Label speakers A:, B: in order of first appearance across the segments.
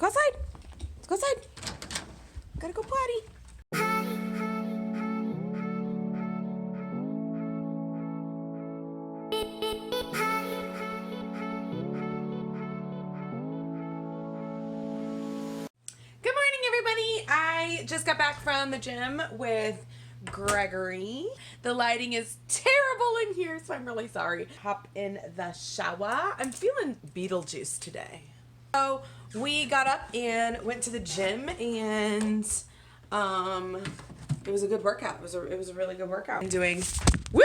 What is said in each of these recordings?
A: go outside. Let's go outside. Gotta go potty. Good morning, everybody. I just got back from the gym with Gregory. The lighting is terrible in here, so I'm really sorry. Hop in the shower. I'm feeling Beetlejuice today. So we got up and went to the gym, and it was a good workout. It was a really good workout. I'm doing, woo!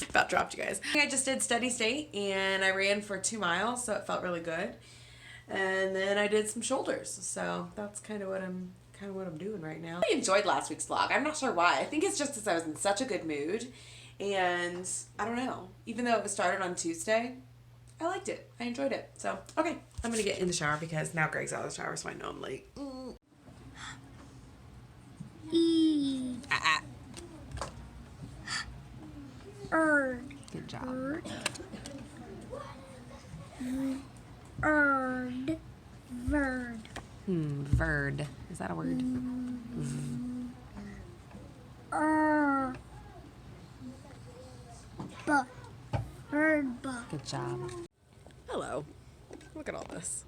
A: About dropped you guys. I just did steady state, and I ran for 2 miles, so it felt really good. And then I did some shoulders, so that's kind of what I'm doing right now. I enjoyed last week's vlog. I'm not sure why. I think it's just because I was in such a good mood, and I don't know. Even though it was started on Tuesday, I liked it. I enjoyed it. So, okay, I'm gonna get in the shower because now Greg's out of the shower, so I know I'm late. Good job.
B: Verd.
A: Verd. Is that a word?
B: Bird.
A: Good job. Hello. Look at all this.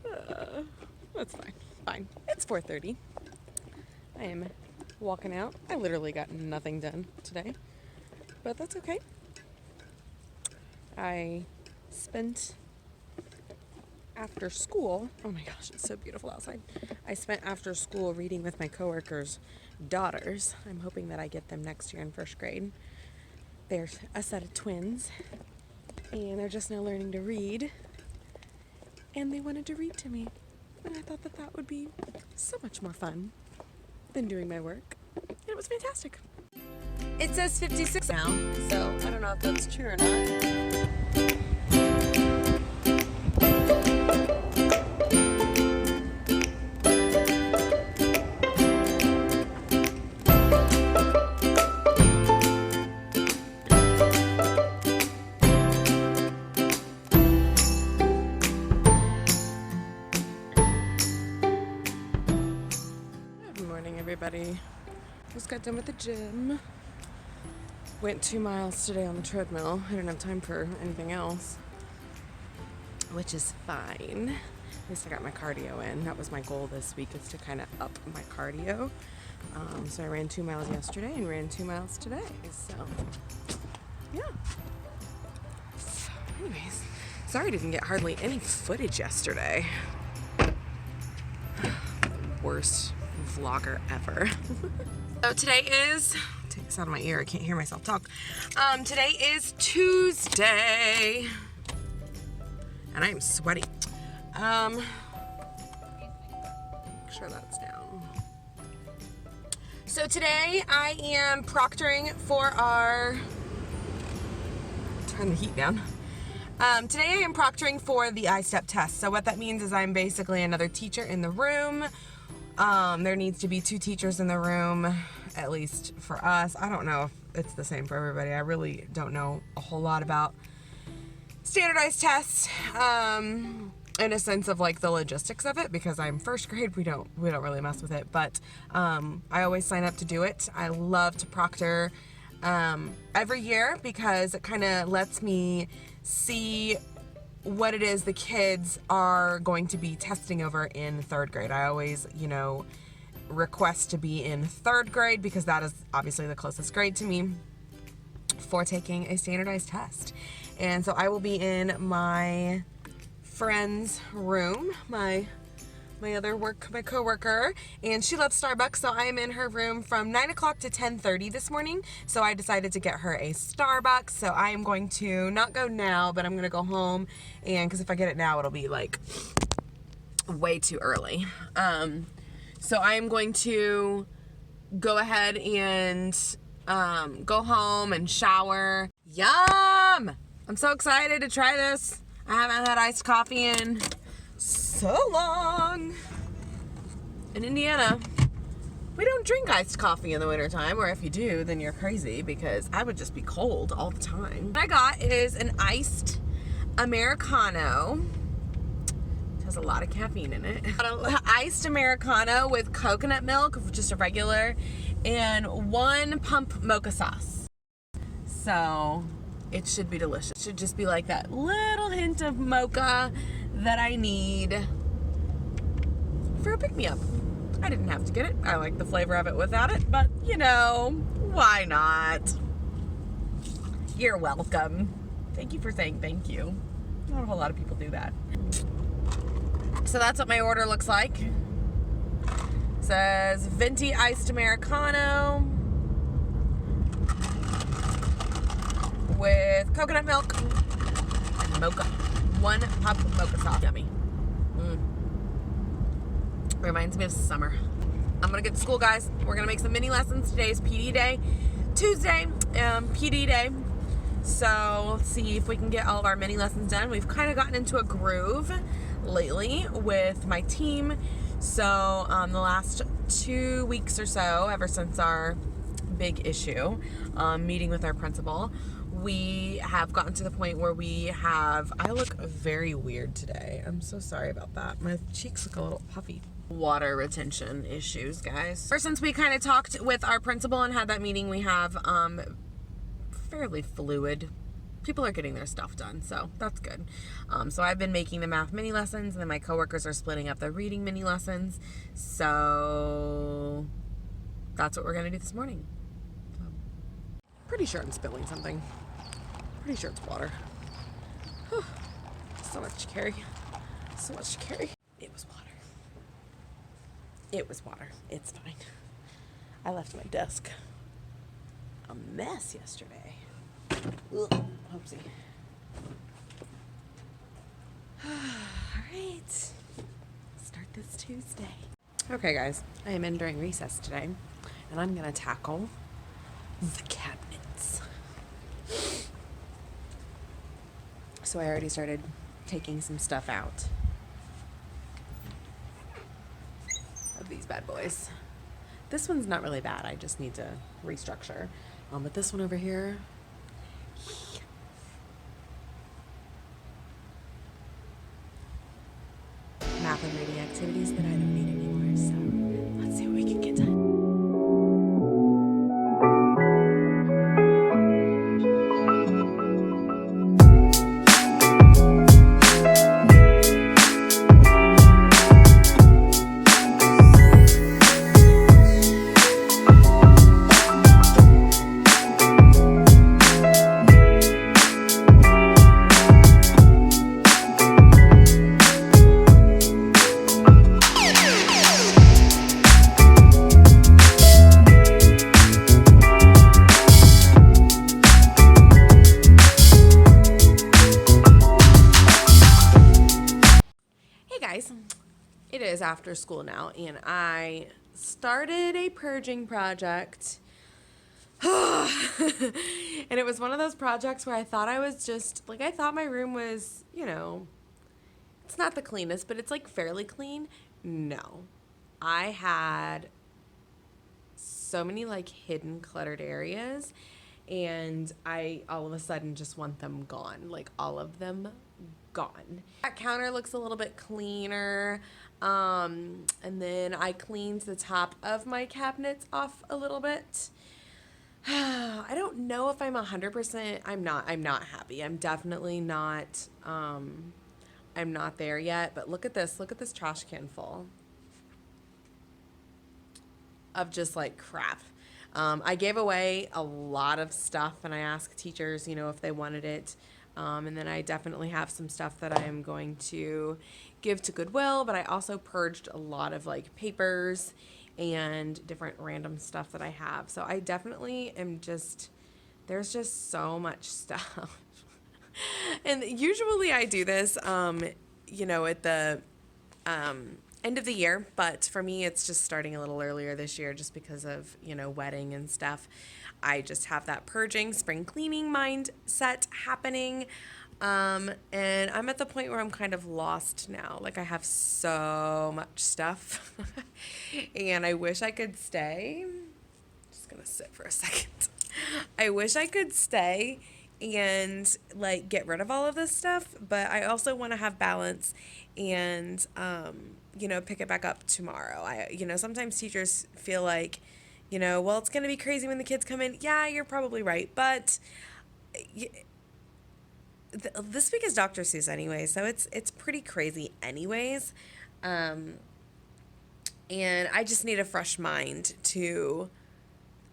A: That's fine. Fine. It's 4:30. I am walking out. I literally got nothing done today, but that's okay. I spent after school, oh my gosh, it's so beautiful outside. I spent after school reading with my coworkers' daughters. I'm hoping that I get them next year in 1st grade. They're a set of twins, and they're just now learning to read, and they wanted to read to me, and I thought that that would be so much more fun than doing my work, and it was fantastic. It says 56 now, so I don't know if that's true or not. Everybody, just got done with the gym. Went 2 miles today on the treadmill. I didn't have time for anything else, which is fine. At least I got my cardio in. That was my goal this week, is to kind of up my cardio. So I ran 2 miles yesterday and ran 2 miles today. So yeah. So anyways, sorry I didn't get hardly any footage yesterday. Worst vlogger ever. So today is, take this out of my ear, I can't hear myself talk. Today is Tuesday, and I am sweaty. Make sure that's down. So today I am proctoring for our, turn the heat down. Today I am proctoring for the I-STEP test. So what that means is I'm basically another teacher in the room. There needs to be 2 teachers in the room, at least for us. I don't know if it's the same for everybody. I really don't know a whole lot about standardized tests, in a sense of like the logistics of it, because I'm 1st grade. We don't really mess with it, but I always sign up to do it. I love to proctor every year because it kind of lets me see what it is the kids are going to be testing over in 3rd grade. I always, request to be in 3rd grade because that is obviously the closest grade to me for taking a standardized test. And so I will be in my friend's room, my coworker, and she loves Starbucks, so I am in her room from 9 o'clock to 10:30 this morning. So I decided to get her a Starbucks. So I am going to not go now, but I'm going to go home, and because if I get it now, it'll be like way too early. So I am going to go ahead and go home and shower. Yum! I'm so excited to try this. I haven't had iced coffee in so long. In Indiana, we don't drink iced coffee in the wintertime, or if you do, then you're crazy, because I would just be cold all the time. What I got is an iced Americano. has a lot of caffeine in it. Iced Americano with coconut milk, just a regular, and 1 pump mocha sauce. So it should be delicious. It should just be like that little hint of mocha that I need for a pick-me-up. I didn't have to get it. I like the flavor of it without it, but you know, why not? You're welcome. Thank you for saying thank you. Not a whole lot of people do that. So that's what my order looks like. It says venti iced Americano with coconut milk and mocha. 1 pump mocha sauce. Yummy. Reminds me of summer. I'm gonna get to school, guys. We're gonna make some mini lessons. Today's PD day. Tuesday, PD day. So let's see if we can get all of our mini lessons done. We've kind of gotten into a groove lately with my team. So the last 2 weeks or so, ever since our big issue meeting with our principal, we have gotten to the point where I look very weird today. I'm so sorry about that. My cheeks look a little puffy. Water retention issues, guys. Ever since we kind of talked with our principal and had that meeting, we have fairly fluid. People are getting their stuff done, so that's good. So I've been making the math mini lessons, and then my coworkers are splitting up the reading mini lessons. So that's what we're gonna do this morning. So, pretty sure I'm spilling something. Pretty sure it's water. Whew. So much to carry. So much to carry. It was water. It was water. It's fine. I left my desk a mess yesterday. Ugh. Oopsie. Alright. Start this Tuesday. Okay, guys. I am in during recess today, and I'm going to tackle the cabinets. So I already started taking some stuff out of these bad boys. This one's not really bad. I just need to restructure. But this one over here, math and reading activities that I don't need anymore. So let's see what we can get done. It is after school now, and I started a purging project. And it was one of those projects where I thought I was just, like, I thought my room was, you know, it's not the cleanest, but it's, like, fairly clean. No. I had so many, like, hidden cluttered areas, and I all of a sudden just want them gone. Like, all of them gone. That counter looks a little bit cleaner. And then I cleaned the top of my cabinets off a little bit. I don't know if I'm 100%. I'm not happy. I'm definitely not, I'm not there yet, but look at this trash can full of just like crap. I gave away a lot of stuff, and I asked teachers, you know, if they wanted it. And then I definitely have some stuff that I am going to give to Goodwill, but I also purged a lot of like papers and different random stuff that I have. So I definitely am just, there's just so much stuff. And usually I do this, you know, at the end of the year, but for me it's just starting a little earlier this year just because of, you know, wedding and stuff. I just have that purging, spring cleaning mindset happening. And I'm at the point where I'm kind of lost now. Like, I have so much stuff and I wish I could stay. Just gonna sit for a second. I wish I could stay and like get rid of all of this stuff, but I also want to have balance and pick it back up tomorrow. Sometimes teachers feel like, well, it's going to be crazy when the kids come in. Yeah, you're probably right, but this week is Dr. Seuss anyway, so it's pretty crazy anyways. Um, and I just need a fresh mind to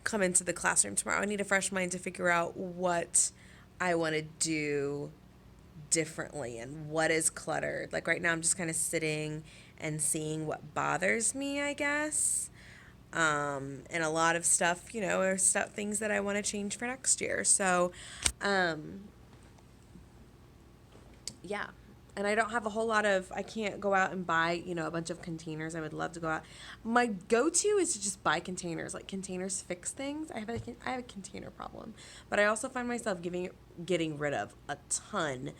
A: come into the classroom tomorrow. I need a fresh mind to figure out what I want to do differently and what is cluttered. Like right now, I'm just kind of sitting and seeing what bothers me, I guess. And a lot of stuff, are things that I want to change for next year. So, yeah. And I don't have a whole lot of, I can't go out and buy, a bunch of containers. I would love to go out. My go-to is to just buy containers. Like, containers fix things. I have a container problem. But I also find myself getting rid of a ton.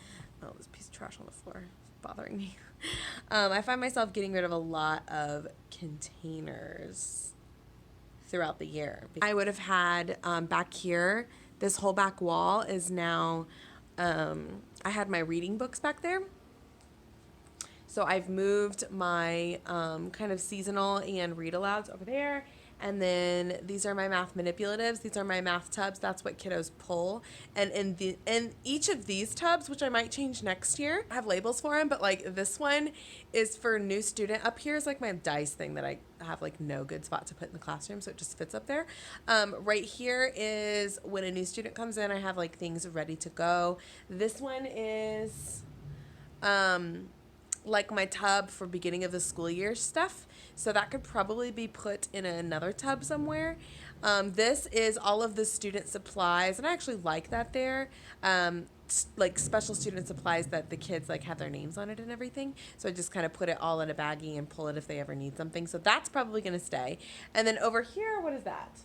A: Oh, this piece of trash on the floor is bothering me. I find myself getting rid of a lot of containers throughout the year. I would have had back here, this whole back wall is now, I had my reading books back there. So I've moved my kind of seasonal and read alouds over there. And then these are my math manipulatives. These are my math tubs. That's what kiddos pull. And in each of these tubs, which I might change next year, I have labels for them. But like this one is for new student. Up here is like my dice thing that I have like no good spot to put in the classroom, so it just fits up there. Right here is when a new student comes in, I have like things ready to go. This one is like my tub for beginning of the school year stuff. So that could probably be put in another tub somewhere. This is all of the student supplies, and I actually like that there. Like special student supplies that the kids like have their names on it and everything. So I just kind of put it all in a baggie and pull it if they ever need something. So that's probably going to stay. And then over here, what is that?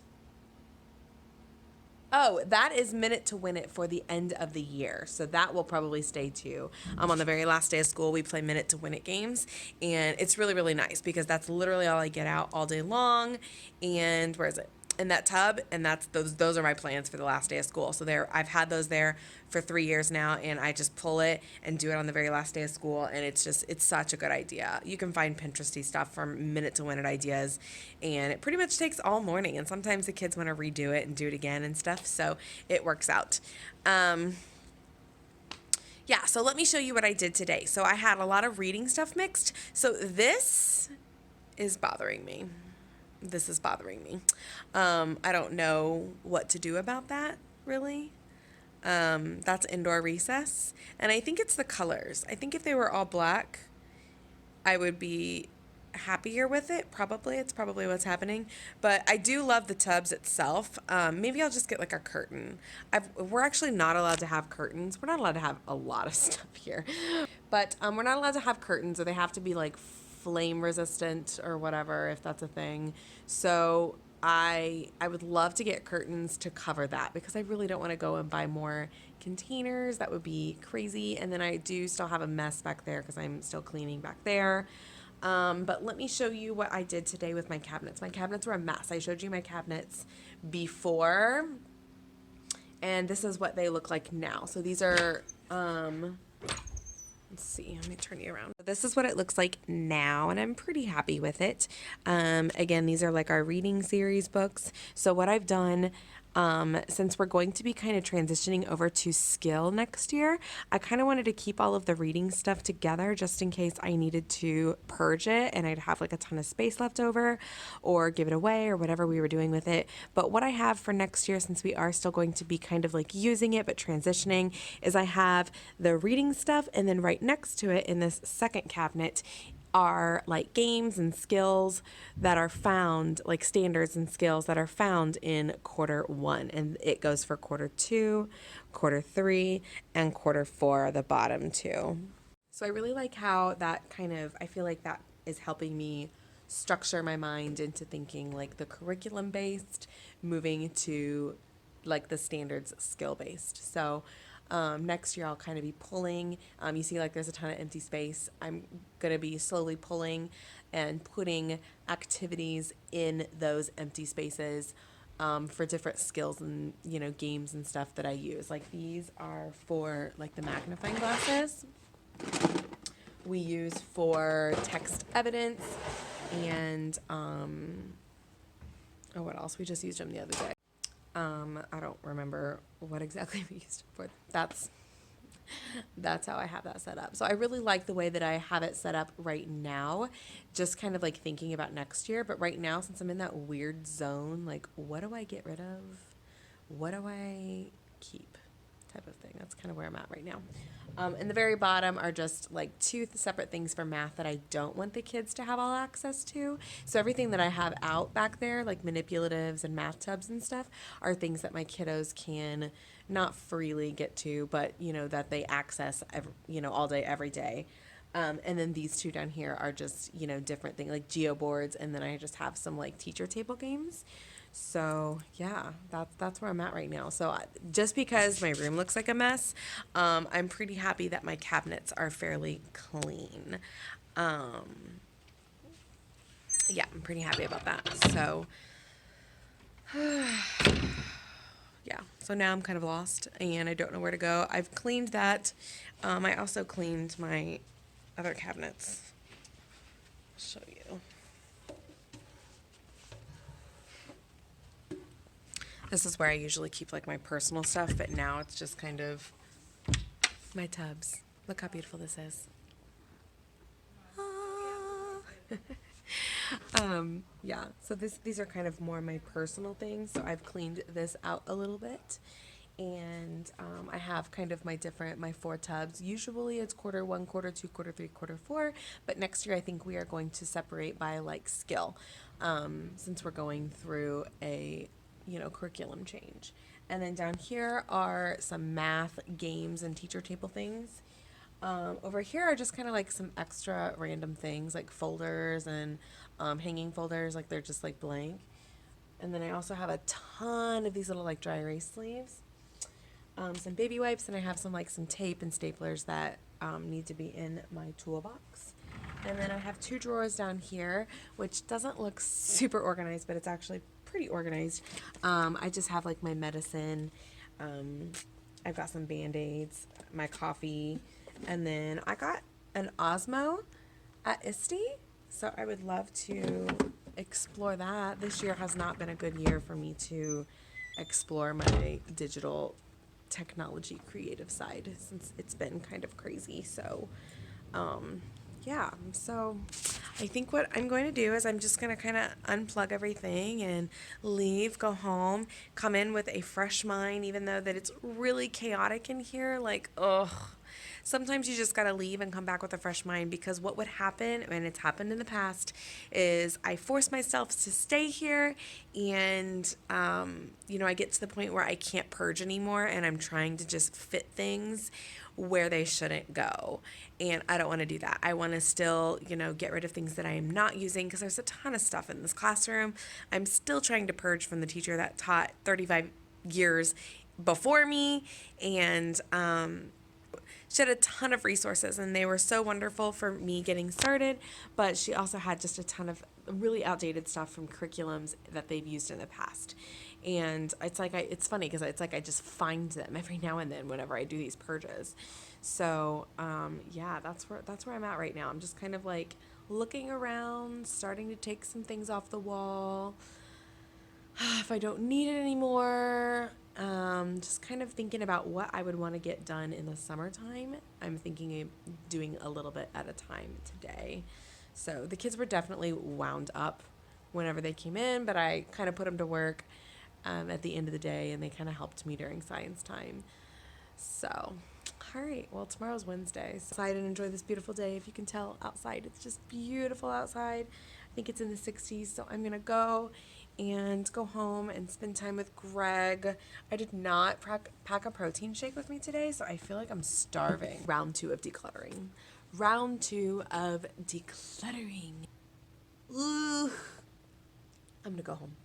A: Oh, that is Minute to Win It for the end of the year. So that will probably stay too. On the very last day of school, we play Minute to Win It games. And it's really, really nice because that's literally all I get out all day long. And where is it? In that tub, and those are my plans for the last day of school. So I've had those there for 3 years now, and I just pull it and do it on the very last day of school, and it's such a good idea. You can find Pinteresty stuff for Minute to Win It ideas, and it pretty much takes all morning, and sometimes the kids want to redo it and do it again and stuff, so it works out. Yeah, so let me show you what I did today. So I had a lot of reading stuff mixed, so this is bothering me. This is bothering me. I don't know what to do about that, really. That's indoor recess. And I think it's the colors. I think if they were all black, I would be happier with it. Probably. It's probably what's happening. But I do love the tubs itself. Maybe I'll just get like a curtain. We're actually not allowed to have curtains. We're not allowed to have a lot of stuff here. But we're not allowed to have curtains, or they have to be like flame resistant or whatever, if that's a thing. So I would love to get curtains to cover that because I really don't want to go and buy more containers. That would be crazy. And then I do still have a mess back there because I'm still cleaning back there. But let me show you what I did today with my cabinets. My cabinets were a mess. I showed you my cabinets before, and this is what they look like now. So these are, let's see, let me turn you around. This is what it looks like now, and I'm pretty happy with it. Again, these are like our reading series books. So what I've done, since we're going to be kind of transitioning over to skill next year, I kind of wanted to keep all of the reading stuff together just in case I needed to purge it and I'd have like a ton of space left over or give it away or whatever we were doing with it. But what I have for next year, since we are still going to be kind of like using it but transitioning, is I have the reading stuff, and then right next to it in this second cabinet are like games and skills that are found, like standards and skills that are found in Q1, and it goes for Q2, Q3, and Q4, the bottom two. So I really like how that I feel like that is helping me structure my mind into thinking like the curriculum based, moving to like the standards skill based. So next year I'll kind of be pulling. You see like there's a ton of empty space. I'm going to be slowly pulling and putting activities in those empty spaces for different skills and, you know, games and stuff that I use. Like these are for like the magnifying glasses. We use for text evidence and, oh, what else? We just used them the other day. I don't remember what exactly we used it for. That's how I have that set up. So I really like the way that I have it set up right now, just kind of like thinking about next year. But right now, since I'm in that weird zone, like what do I get rid of? What do I keep? Type of thing. That's kind of where I'm at right now. And the very bottom are just like two separate things for math that I don't want the kids to have all access to. So everything that I have out back there, like manipulatives and math tubs and stuff, are things that my kiddos can not freely get to, but you know, that they access all day, every day. And then these two down here are just, you know, different things like geo boards, and then I just have some like teacher table games. So yeah, that's where I'm at right now. So just because my room looks like a mess, I'm pretty happy that my cabinets are fairly clean. Yeah, I'm pretty happy about that. So yeah, so now I'm kind of lost and I don't know where to go. I've cleaned that. I also cleaned my other cabinets. I'll show you. This is where I usually keep like my personal stuff, but now it's just kind of my tubs. Look how beautiful this is. Yeah, so these are kind of more my personal things. So I've cleaned this out a little bit, and I have kind of my 4 tubs. Usually it's quarter 1, quarter 2, quarter 3, quarter 4, but next year I think we are going to separate by like skill, since we're going through a curriculum change. And then down here are some math games and teacher table things. Over here are just kind of like some extra random things like folders and hanging folders, like they're just like blank. And then I also have a ton of these little like dry erase sleeves, some baby wipes, and I have some tape and staplers that need to be in my toolbox. And then I have 2 drawers down here, which doesn't look super organized, but it's actually pretty organized. I just have like my medicine. I've got some Band-Aids, my coffee, and then I got an Osmo at ISTE, so I would love to explore that. This year has not been a good year for me to explore my digital technology creative side since it's been kind of crazy. So yeah, so I think what I'm going to do is I'm just going to kind of unplug everything and leave, go home, come in with a fresh mind, even though that it's really chaotic in here. Like, ugh. Sometimes you just got to leave and come back with a fresh mind, because what would happen, and it's happened in the past, is I force myself to stay here and, I get to the point where I can't purge anymore and I'm trying to just fit things where they shouldn't go. And I don't want to do that. I want to still, get rid of things that I am not using, because there's a ton of stuff in this classroom. I'm still trying to purge from the teacher that taught 35 years before me, and she had a ton of resources and they were so wonderful for me getting started, but she also had just a ton of really outdated stuff from curriculums that they've used in the past. And it's funny because it's like I just find them every now and then whenever I do these purges. So yeah, that's where I'm at right now. I'm just kind of like looking around, starting to take some things off the wall if I don't need it anymore. Just kind of thinking about what I would want to get done in the summertime. I'm thinking of doing a little bit at a time today. So the kids were definitely wound up whenever they came in, but I kind of put them to work at the end of the day, and they kind of helped me during science time. So, all right, well, tomorrow's Wednesday. So outside and enjoy this beautiful day. If you can tell outside, it's just beautiful outside. I think it's in the 60s, so I'm going to go and go home and spend time with Greg. I did not pack a protein shake with me today, so I feel like I'm starving. Round 2 of decluttering. Round 2 of decluttering. Ooh. I'm gonna go home.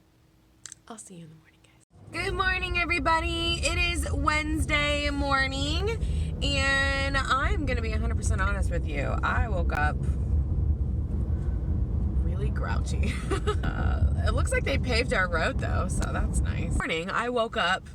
A: I'll see you in the morning, guys. Good morning, everybody. It is Wednesday morning, and I'm gonna be 100% honest with you. I woke up really grouchy. It looks like they paved our road though, so that's nice. Morning, I woke up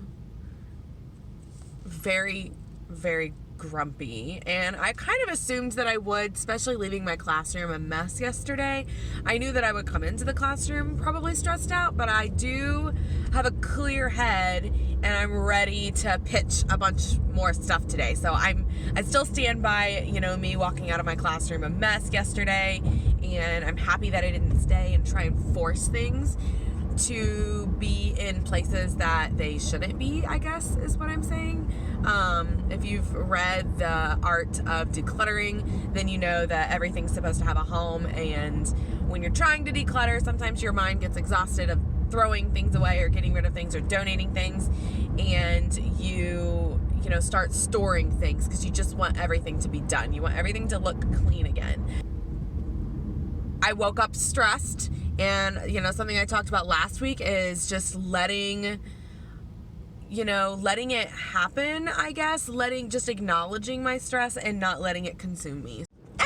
A: very, very grumpy, and I kind of assumed that I would, especially leaving my classroom a mess yesterday. I knew that I would come into the classroom probably stressed out, but I do have a clear head and I'm ready to pitch a bunch more stuff today. So I still stand by, you know, me walking out of my classroom a mess yesterday, and I'm happy that I didn't stay and try and force things to be in places that they shouldn't be, I guess is what I'm saying. If you've read The Art of Decluttering, then you know that everything's supposed to have a home, and when you're trying to declutter, sometimes your mind gets exhausted of throwing things away or getting rid of things or donating things, and you know, start storing things because you just want everything to be done. You want everything to look clean again. I woke up stressed, and you know, something I talked about last week is just letting it happen, I guess, just acknowledging my stress and not letting it consume me.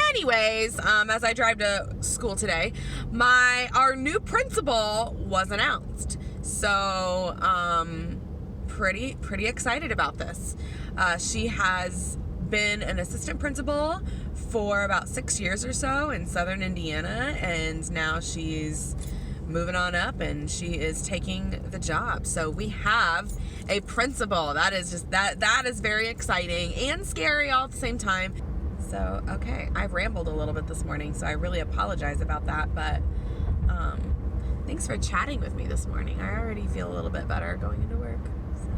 A: Anyways, as I drive to school today, our new principal was announced. So, pretty excited about this. She has been an assistant principal for about 6 years or so in Southern Indiana, and now she's moving on up and she is taking the job. So we have a principal. That is very exciting and scary all at the same time. So, okay, I've rambled a little bit this morning, so I really apologize about that, but thanks for chatting with me this morning. I already feel a little bit better going into work. So.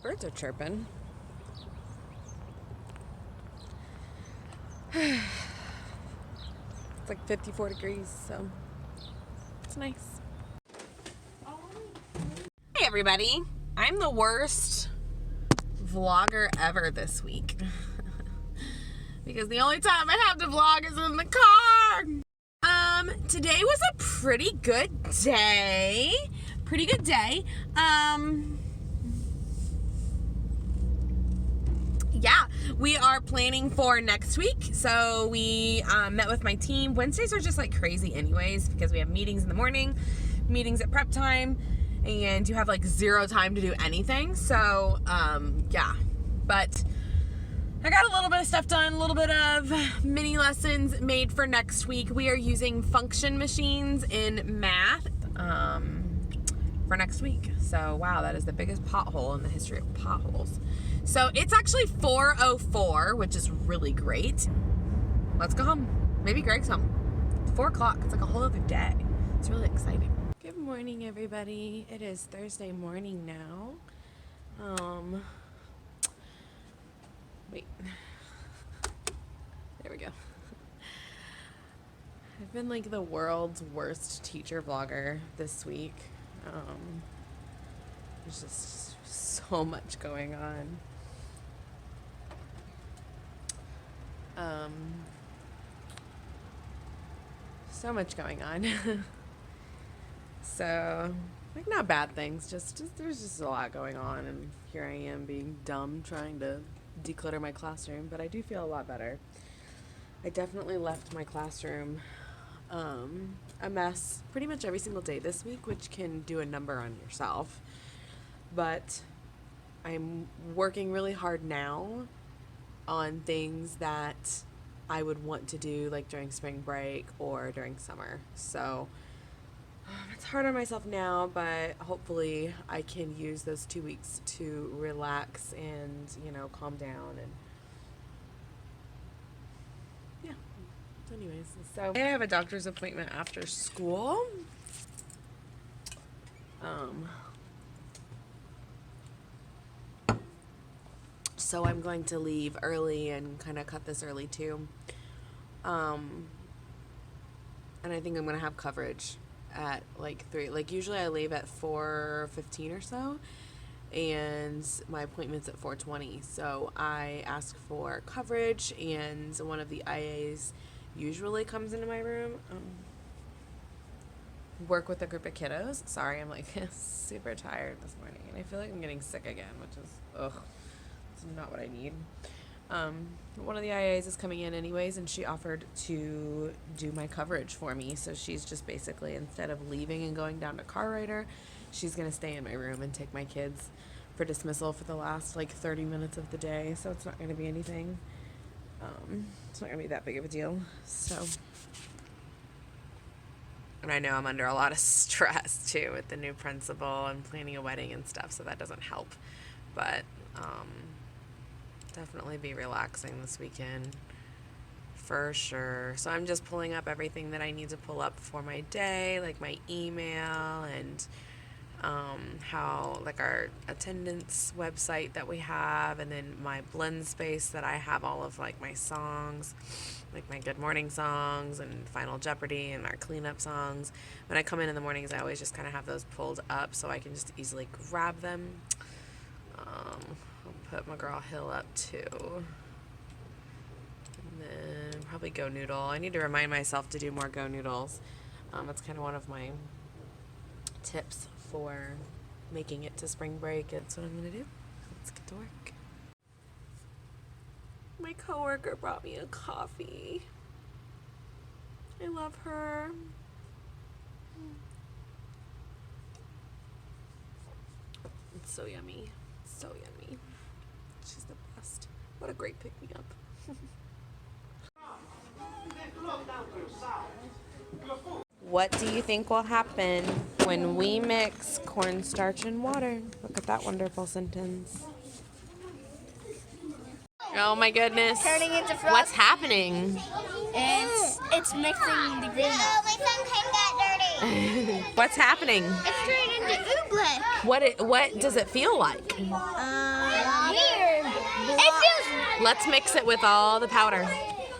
A: Birds are chirping. It's like 54 degrees, so it's nice. Hey everybody, I'm the worst vlogger ever this week because the only time I have to vlog is in the car. Today was a pretty good day. Yeah, we are planning for next week. So we met with my team. Wednesdays are just like crazy anyways because we have meetings in the morning, meetings at prep time, and you have like zero time to do anything. So yeah, but I got a little bit of stuff done, a little bit of mini lessons made for next week. We are using function machines in math for next week. So wow, that is the biggest pothole in the history of potholes. So it's actually 4:04, which is really great. Let's go home. Maybe Greg's home. It's 4 o'clock. It's like a whole other day. It's really exciting. Good morning, everybody. It is Thursday morning now. Wait. There we go. I've been like the world's worst teacher vlogger this week. There's just so much going on. So much going on. So, like, not bad things, just there's just a lot going on, and here I am being dumb trying to declutter my classroom, but I do feel a lot better. I definitely left my classroom a mess pretty much every single day this week, which can do a number on yourself, but I'm working really hard now on things that I would want to do like during spring break or during summer. So it's hard on myself now, but hopefully I can use those 2 weeks to relax and, you know, calm down. And yeah, so anyways, so I have a doctor's appointment after school. So I'm going to leave early and kind of cut this early too. And I think I'm going to have coverage at like 3. Like usually I leave at 4:15 or so, and my appointment's at 4:20. So I ask for coverage, and one of the IAs usually comes into my room. Work with a group of kiddos. Sorry, I'm like super tired this morning, and I feel like I'm getting sick again, which is ugh. It's not what I need. One of the IAs is coming in anyways, and she offered to do my coverage for me. So she's just basically, instead of leaving and going down to car rider, she's going to stay in my room and take my kids for dismissal for the last like 30 minutes of the day. So it's not going to be anything. It's not going to be that big of a deal. So, and I know I'm under a lot of stress too with the new principal and planning a wedding and stuff. So that doesn't help. But, definitely be relaxing this weekend for sure. So I'm just pulling up everything that I need to pull up for my day, like my email and how like our attendance website that we have, and then my blend space that I have all of like my songs, like my good morning songs and Final Jeopardy and our cleanup songs. When I come in the mornings, I always just kind of have those pulled up so I can just easily grab them. I'll put my girl Hill up too. And then probably Go Noodle. I need to remind myself to do more Go Noodles. That's kind of one of my tips for making it to spring break. That's what I'm going to do. Let's get to work. My coworker brought me a coffee. I love her. It's so yummy. So yummy. She's the best. What a great pick-me-up. What do you think will happen when we mix cornstarch and water? Look at that wonderful sentence. Oh my goodness.
B: Turning into frost.
A: What's happening?
B: It's mixing the green up. My suntan got dirty.
A: What's happening?
B: It's turning into oobleck.
A: What does it feel like?
B: Weird. It feels.
A: Let's mix it with all the powder.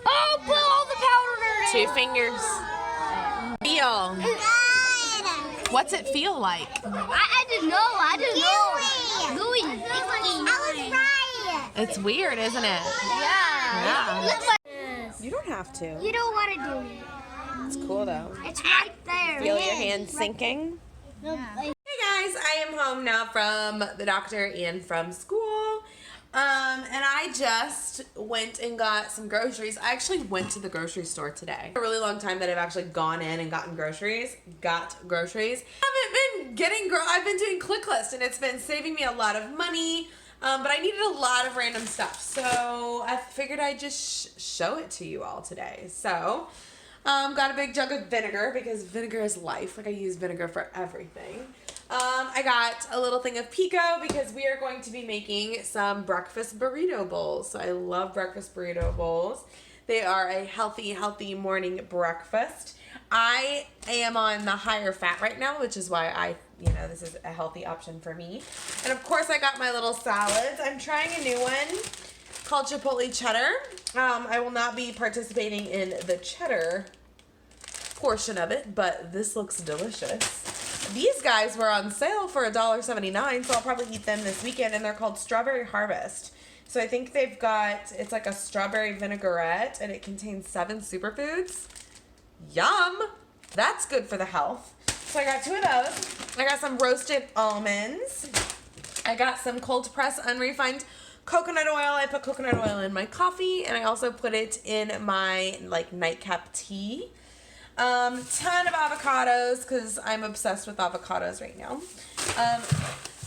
B: Oh, put all the powder in.
A: 2 fingers. Feel. What's it feel like?
B: I didn't know. I didn't know. Gooey. I was right.
A: It's weird, isn't it?
B: Yeah. Looks like.
A: You don't have to.
B: You don't want to do it.
A: It's cool though.
B: It's right there.
A: Feel your hands sinking?
B: Yeah.
A: Hey guys, I am home now from the doctor and from school. And I just went and got some groceries. I actually went to the grocery store today. A really long time that I've actually gone in and gotten groceries. Got groceries. I haven't been getting, I've been doing click list and it's been saving me a lot of money. But I needed a lot of random stuff. So I figured I'd just show it to you all today. So, got a big jug of vinegar because vinegar is life. Like I use vinegar for everything. I got a little thing of pico because we are going to be making some breakfast burrito bowls. So I love breakfast burrito bowls. They are a healthy morning breakfast. I am on the higher fat right now, which is why this is a healthy option for me. And of course I got my little salads. I'm trying a new one called Chipotle Cheddar. I will not be participating in the cheddar portion of it, but this looks delicious. These guys were on sale for $1.79, so I'll probably eat them this weekend, and they're called Strawberry Harvest. So I think they've got, it's like a strawberry vinaigrette, and it contains 7 superfoods. Yum! That's good for the health. So I got 2 of those. I got some roasted almonds. I got some cold pressed unrefined coconut oil. I put coconut oil in my coffee, and I also put it in my nightcap tea. Ton of avocados because I'm obsessed with avocados right now.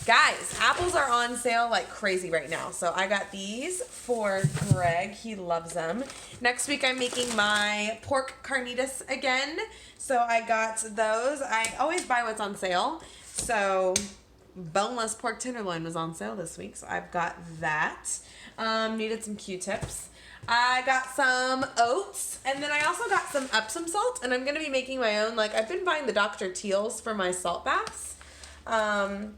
A: Guys, apples are on sale like crazy right now. So I got these for Greg. He loves them. Next week I'm making my pork carnitas again. So I got those. I always buy what's on sale. So boneless pork tenderloin was on sale this week. So I've got that. Needed some Q-tips. I got some oats, and then I also got some Epsom salt, and I'm going to be making my own. I've been buying the Dr. Teal's for my salt baths. And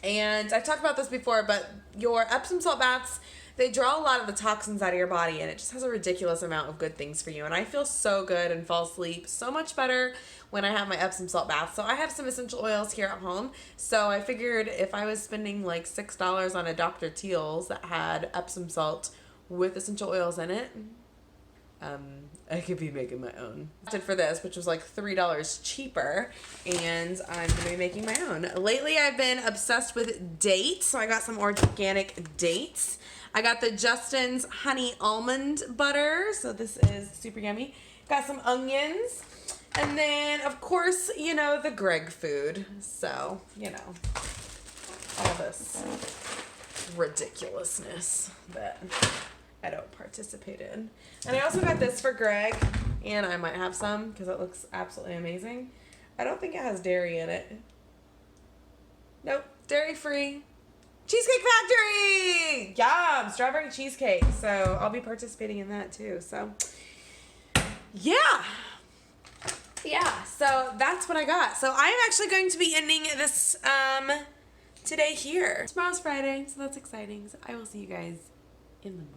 A: I've talked about this before, but your Epsom salt baths, they draw a lot of the toxins out of your body, and it just has a ridiculous amount of good things for you. And I feel so good and fall asleep so much better when I have my Epsom salt bath. So I have some essential oils here at home. So I figured if I was spending like $6 on a Dr. Teal's that had Epsom salt with essential oils in it, I could be making my own. I opted for this, which was like $3 cheaper, and I'm gonna be making my own. Lately, I've been obsessed with dates, so I got some organic dates. I got the Justin's Honey Almond Butter, so this is super yummy. Got some onions, and then, of course, you know, the Greg food. So, you know, all this ridiculousness that I don't participate in. And I also got this for Greg, and I might have some because it looks absolutely amazing. I don't think it has dairy in it. Nope, dairy-free. Cheesecake Factory! Yum! Strawberry cheesecake. So I'll be participating in that too. So, yeah. Yeah, so that's what I got. So I'm actually going to be ending this today here. Tomorrow's Friday, so that's exciting. So I will see you guys in the morning.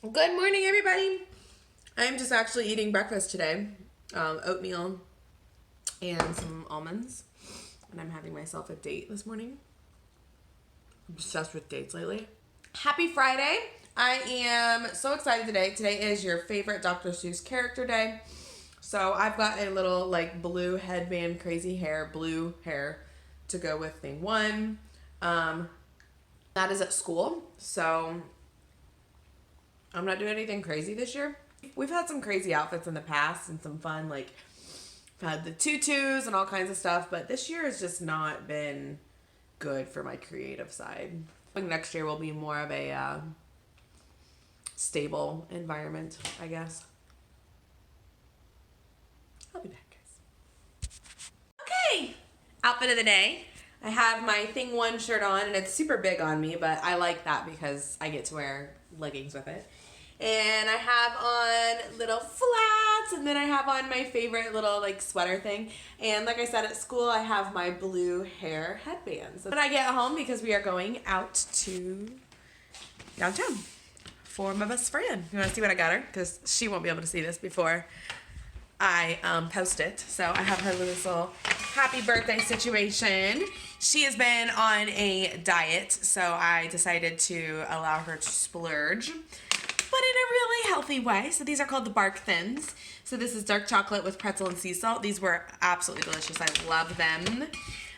A: Good morning, everybody. I'm just actually eating breakfast today. Oatmeal and some almonds. And I'm having myself a date this morning. I'm obsessed with dates lately. Happy Friday. I am so excited today. Today is your favorite Dr. Seuss character day. So I've got a little like blue headband, crazy hair, blue hair to go with thing one. That is at school. So I'm not doing anything crazy this year. We've had some crazy outfits in the past and some fun, like, I've had the tutus and all kinds of stuff, but this year has just not been good for my creative side. I think next year will be more of a stable environment, I guess. I'll be back, guys. Okay, outfit of the day. I have my thing one shirt on, and it's super big on me, but I like that because I get to wear leggings with it. And I have on little flats, and then I have on my favorite little like sweater thing. And like I said, at school I have my blue hair headbands. When I get home, because we are going out to downtown for my best friend. You want to see what I got her? Because she won't be able to see this before I post it. So I have her little happy birthday situation. She has been on a diet, so I decided to allow her to splurge, but in a really healthy way. So these are called the Bark Thins. So this is dark chocolate with pretzel and sea salt. These were absolutely delicious. I love them.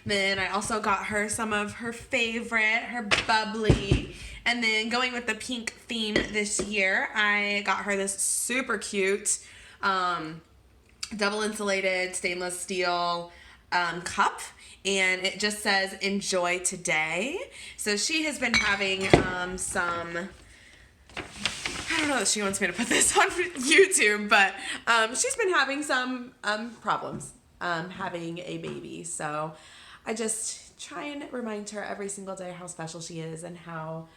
A: Then I also got her some of her favorite, her bubbly. And then going with the pink theme this year, I got her this super cute double insulated stainless steel cup, and it just says enjoy today. So she has been having some, I don't know if she wants me to put this on YouTube, but she's been having some problems having a baby. So I just try and remind her every single day how special she is and how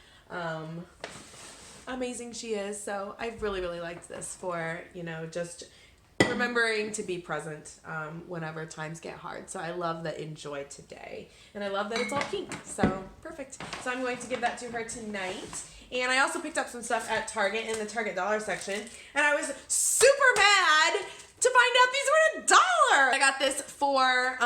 A: amazing she is. So I really, really liked this for, you know, just remembering to be present whenever times get hard. So I love the enjoy today. And I love that it's all pink. So perfect. So I'm going to give that to her tonight. And I also picked up some stuff at Target in the Target dollar section. And I was super mad to find out these were $1. I got this for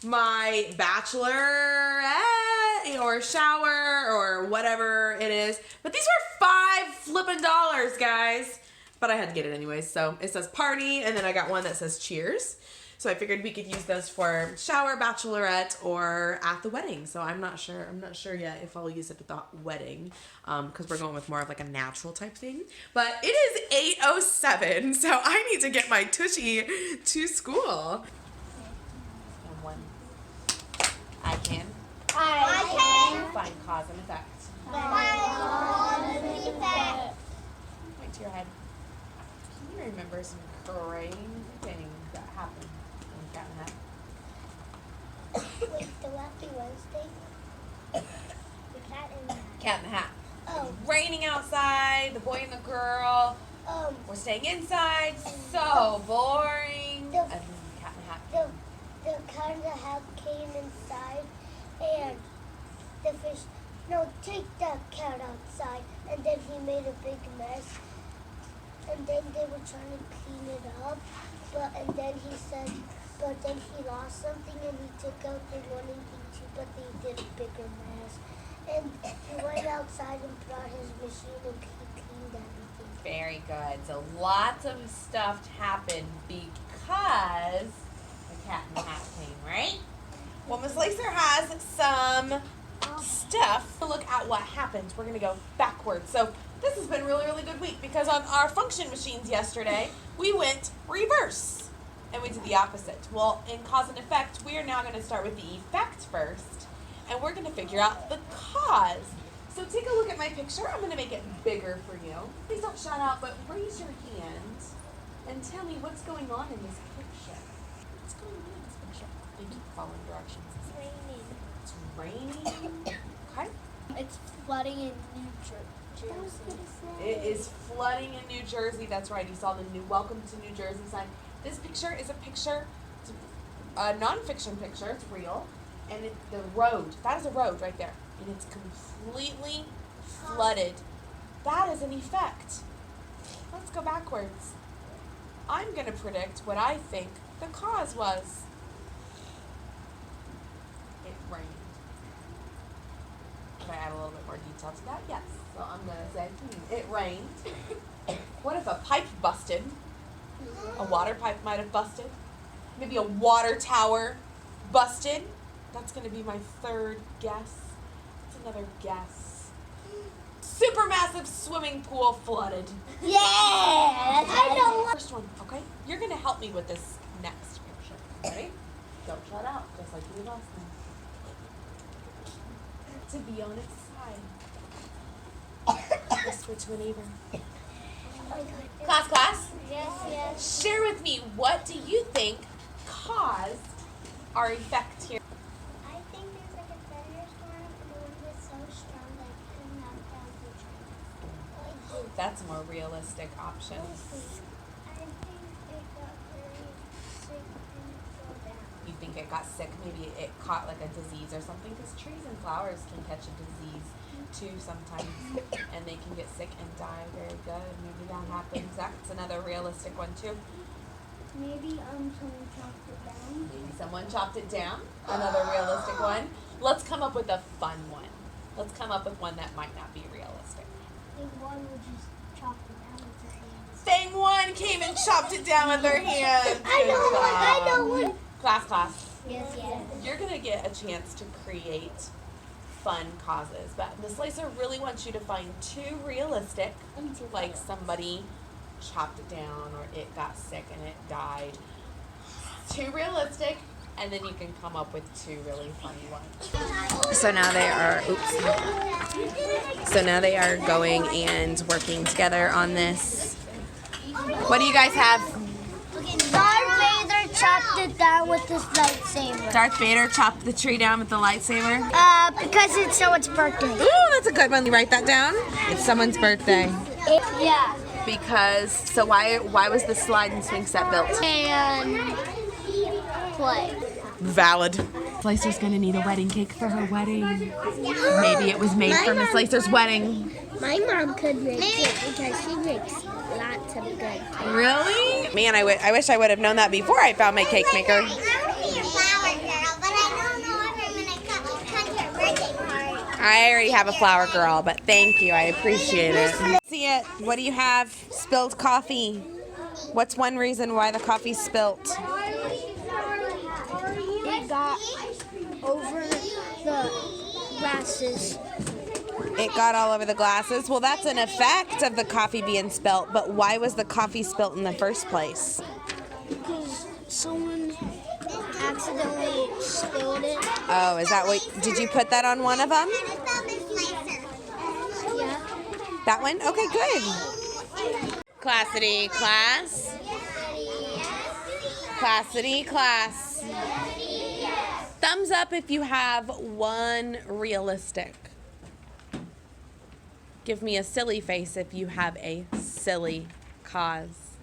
A: my bachelorette or shower or whatever it is. But these were $5 flippin' guys. But I had to get it anyways. So it says party, and then I got one that says cheers. So I figured we could use those for shower, bachelorette, or at the wedding. So I'm not sure. I'm not sure yet if I'll use it at the wedding, because we're going with more of like a natural type thing. But it is 8:07, so I need to get my tushy to school. And one. I can. Find cause and effect. Point to your head. Can you remember some crazy things that happened in Cat in the Hat?
B: Wait, the Happy Wednesday? The Cat in the Hat.
A: Cat in the Hat.
B: Oh.
A: It was raining outside. The boy and the girl were staying inside. So boring. And then Cat in the Hat.
B: The Cat in the Hat came inside, and the fish, no, take that cat outside, and then he made a big mess. And then they were trying to clean it up, and then he said, but then he lost something and he took out the one and each, but they did a bigger mess. And he went outside and brought his machine and he cleaned everything.
A: Very good. So lots of stuff happened because the Cat in the Hat came, right? Well, Miss Lacer has some stuff to look at what happened. We're going to go backwards. So this has been a really, really good week because on our function machines yesterday, we went reverse and we did the opposite. Well, in cause and effect, we are now going to start with the effect first, and we're going to figure out the cause. So take a look at my picture. I'm going to make it bigger for you. Please don't shout out, but raise your hand and tell me what's going on in this picture. What's going on in this picture? You keep following directions.
B: It's raining.
A: It's raining. Okay.
B: It's flooding in New Jersey.
A: It is flooding in New Jersey. That's right. You saw the new Welcome to New Jersey sign. This picture is a picture, it's a non-fiction picture. It's real. And the road, that is a road right there. And it's completely flooded. That is an effect. Let's go backwards. I'm going to predict what I think the cause was. It rained. Can I add a little bit more detail to that? Yes. So I'm going to say, it rained. What if a pipe busted? A water pipe might have busted. Maybe a water tower busted. That's going to be my third guess. It's another guess. Supermassive swimming pool flooded.
B: Yeah! I know.
A: First one, okay? You're going to help me with this next picture. Ready? Don't shut out, just like you did last time. To be on its side. Whisper to a neighbor. Class.
B: Yes.
A: Share with me, what do you think caused our effect here?
B: I think there's like a thunderstorm and the wind was so strong that it could knock down the tree.
A: That's a more realistic option.
B: I think it got very sick and fell down.
A: You think it got sick? Maybe it caught like a disease or something? Because trees and flowers can catch a disease too sometimes, and they can get sick and die. Very good. Maybe that happens. That's another realistic one too.
B: Maybe someone chopped it down.
A: Maybe someone chopped it down. Another realistic one. Let's come up with a fun one. Let's come up with one that might not be realistic.
B: I think one would just chop it down with their hands.
A: Thing one came and chopped it down with their hands.
B: I know one.
A: Class.
B: Yes.
A: You're going to get a chance to create fun causes, but Miss Lacer really wants you to find two realistic, like somebody chopped it down or it got sick and it died. Two realistic, and then you can come up with two really funny ones. So now they are going and working together on this. What do you guys have?
B: Darth Vader chopped it down with his lightsaber.
A: Darth Vader chopped the tree down with the lightsaber?
B: Because it's someone's birthday.
A: Ooh, that's a good one. You write that down? It's someone's birthday.
B: Yeah.
A: Because, so why was the slide and swing set built?
B: And play.
A: Valid. Lacer's gonna need a wedding cake for her wedding. Maybe it was made for Miss Lacer's wedding.
B: My mom could make it because she makes lots of good cake.
A: Really? Man, I wish I would have known that before I found my cake maker.
B: I want to be a flower girl, but I don't know if I'm going to come to her birthday party.
A: I already have a flower girl, but thank you. I appreciate it. See it. What do you have? Spilled coffee. What's one reason why the coffee spilt?
B: It got over the glasses.
A: It got all over the glasses. Well, that's an effect of the coffee being spilt, but why was the coffee spilt in the first place?
B: Because someone accidentally spilled it.
A: Oh, is that what, did you put that on one of them?
B: Yeah.
A: That one? Okay, good. Classity, class. Classity, class. Thumbs up if you have one realistic. Give me a silly face if you have a silly cause.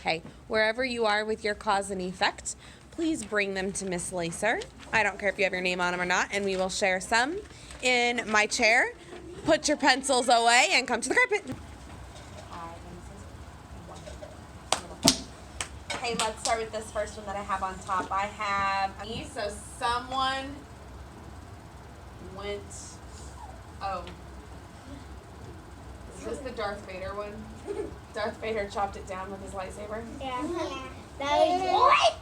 A: Okay, wherever you are with your cause and effect, please bring them to Miss Lacer. I don't care if you have your name on them or not, and we will share some in my chair. Put your pencils away and come to the carpet. Okay, let's start with this first one that I have on top. I have, so someone went, oh. Is this the Darth Vader one? Darth Vader chopped it down with his lightsaber?
B: Yeah.
C: What?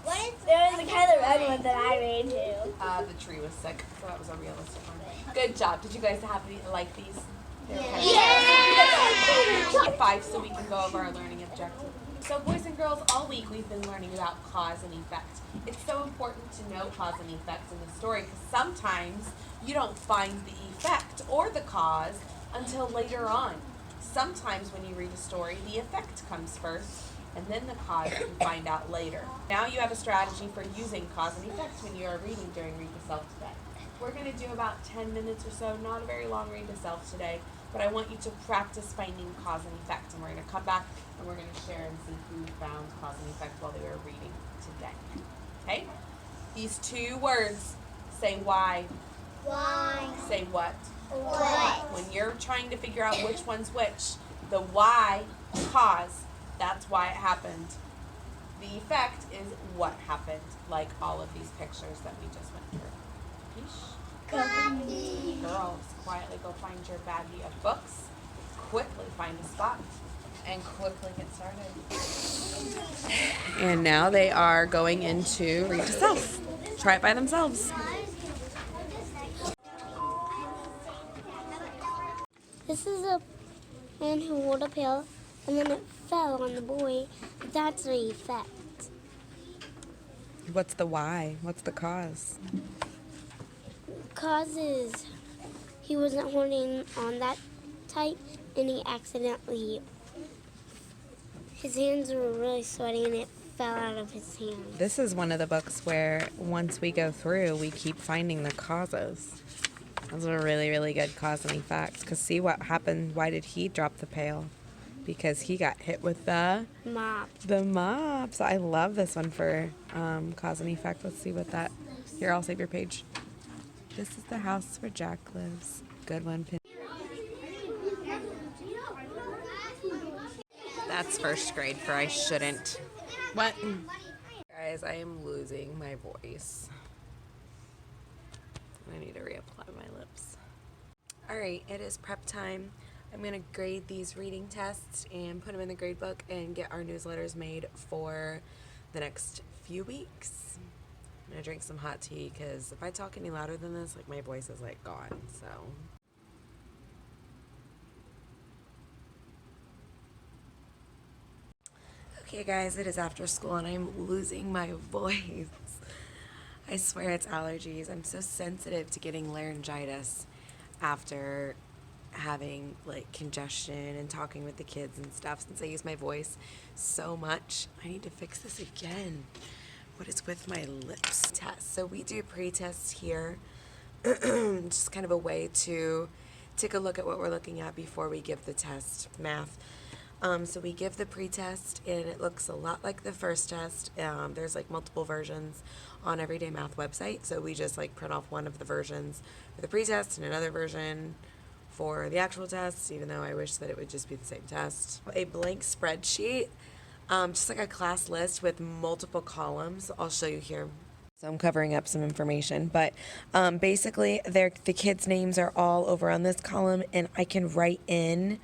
C: There was a Kylo Ren one that I made too.
A: The tree was sick, so that was a realistic one. Good job. Did you guys like these?
C: Yeah.
A: 5 so we can go over our learning objective. So boys and girls, all week we've been learning about cause and effect. It's so important to know cause and effect in the story because sometimes you don't find the effect or the cause until later on. Sometimes when you read a story, the effect comes first and then the cause you find out later. Now you have a strategy for using cause and effect when you are reading during Read to Self today. We're going to do about 10 minutes or so, not a very long Read to Self today, but I want you to practice finding cause and effect. And we're going to come back and we're going to share and see who found cause and effect while they were reading today. Okay? These 2 words say why.
B: Why?
A: Say what.
B: What?
A: When you're trying to figure out which one's which, the why, cause, that's why it happened. The effect is what happened, like all of these pictures that we just went through.
B: Copy.
A: Girls, quietly go find your baggie of books, quickly find a spot, and quickly get started. And now they are going into Read to Self. Try it by themselves.
B: This is a man who rolled a pail and then it fell on the boy. That's the effect.
A: What's the why? What's the cause?
B: Causes he wasn't holding on that tight and he accidentally, his hands were really sweaty and it fell out of his hands.
A: This is one of the books where once we go through, we keep finding the causes. Those are really, really good cause and effects. Because see what happened. Why did he drop the pail? Because he got hit with the
B: Mop.
A: So I love this one for cause and effect. Let's see what that. Here, I'll save your page. This is the house where Jack lives. Good one, Pin. That's first grade for I shouldn't. What? Guys, I am losing my voice. I need to reapply my lips. Alright, it is prep time. I'm going to grade these reading tests and put them in the grade book and get our newsletters made for the next few weeks. I'm going to drink some hot tea because if I talk any louder than this, like my voice is like gone, so. Okay guys, it is after school and I'm losing my voice. I swear it's allergies. I'm so sensitive to getting laryngitis after having like congestion and talking with the kids and stuff since I use my voice so much. I need to fix this again. What is with my lips? Test. So we do pre-tests here. Just kind of a way to take a look at what we're looking at before we give the test, math. So we give the pre-test and it looks a lot like the first test. There's like multiple versions on Everyday Math website. So we just like print off one of the versions for the pre-test and another version for the actual test, even though I wish that it would just be the same test. A blank spreadsheet, just like a class list with multiple columns. I'll show you here. So I'm covering up some information, but basically the kids' names are all over on this column and I can write in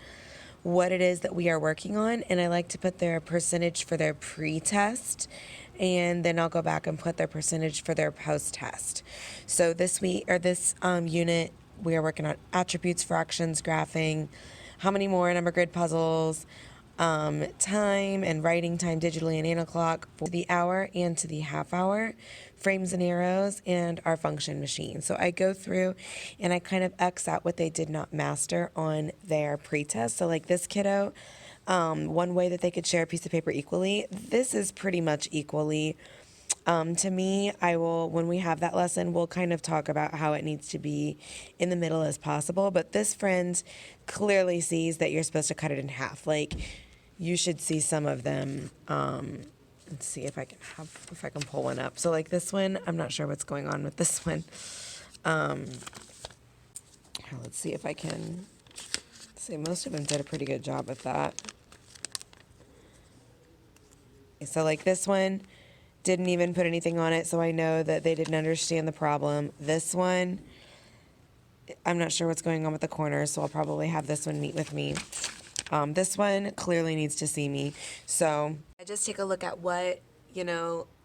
A: what it is that we are working on, and I like to put their percentage for their pre-test, and then I'll go back and put their percentage for their post-test. So this week, or this unit, we are working on attributes, fractions, graphing, how many more number grid puzzles, time and writing time digitally and analog clock for the hour and to the half hour, frames and arrows, and our function machine. So I go through and I kind of X out what they did not master on their pre-test. So like this kiddo, one way that they could share a piece of paper equally, this is pretty much equally. To me, I will, when we have that lesson, we'll kind of talk about how it needs to be in the middle as possible. But this friend clearly sees that you're supposed to cut it in half. Like, you should see some of them. Let's see if I can pull one up. So like this one, I'm not sure what's going on with this one. Let's see if I can see. Most of them did a pretty good job with that. So like this one, didn't even put anything on it, so I know that they didn't understand the problem. This one, I'm not sure what's going on with the corners, so I'll probably have this one meet with me. This one clearly needs to see me. So I just take a look at what,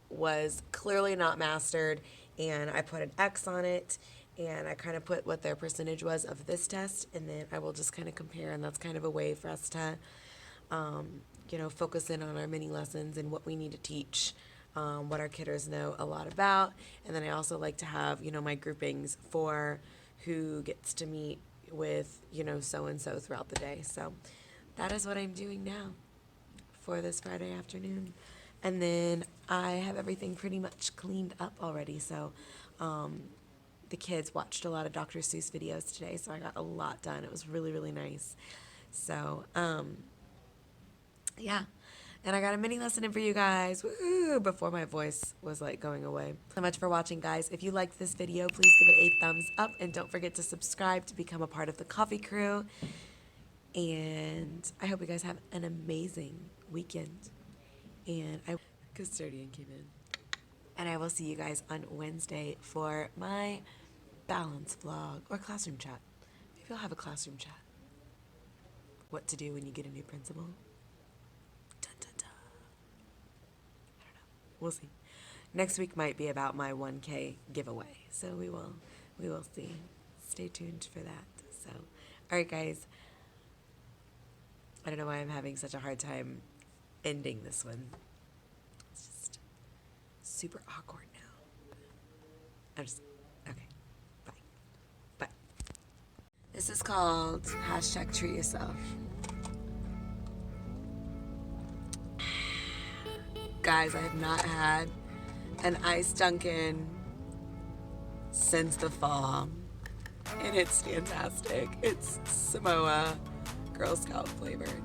A: was clearly not mastered, and I put an X on it, and I kind of put what their percentage was of this test, and then I will just kind of compare, and that's kind of a way for us to, focus in on our mini lessons and what we need to teach, what our kidders know a lot about. And then I also like to have, my groupings for who gets to meet with, so-and-so throughout the day. So that is what I'm doing now for this Friday afternoon. And then I have everything pretty much cleaned up already. So the kids watched a lot of Dr. Seuss videos today, so I got a lot done. It was really, really nice. So, yeah. And I got a mini lesson in for you guys. Woo! Before my voice was like going away. So much for watching, guys. If you liked this video, please give it a thumbs up, and don't forget to subscribe to become a part of the coffee crew. And I hope you guys have an amazing weekend. And custodian came in. And I will see you guys on Wednesday for my balance vlog or classroom chat. Maybe I'll have a classroom chat. What to do when you get a new principal. Dun, dun, dun. I don't know. We'll see. Next week might be about my 1K giveaway. So we will see. Stay tuned for that. So, all right, guys. I don't know why I'm having such a hard time ending this one. It's just super awkward now. Okay. Bye. Bye. This is called #Treat Yourself. Guys, I have not had an iced Dunkin' since the fall. And it's fantastic. It's Samoa Girl Scout flavored.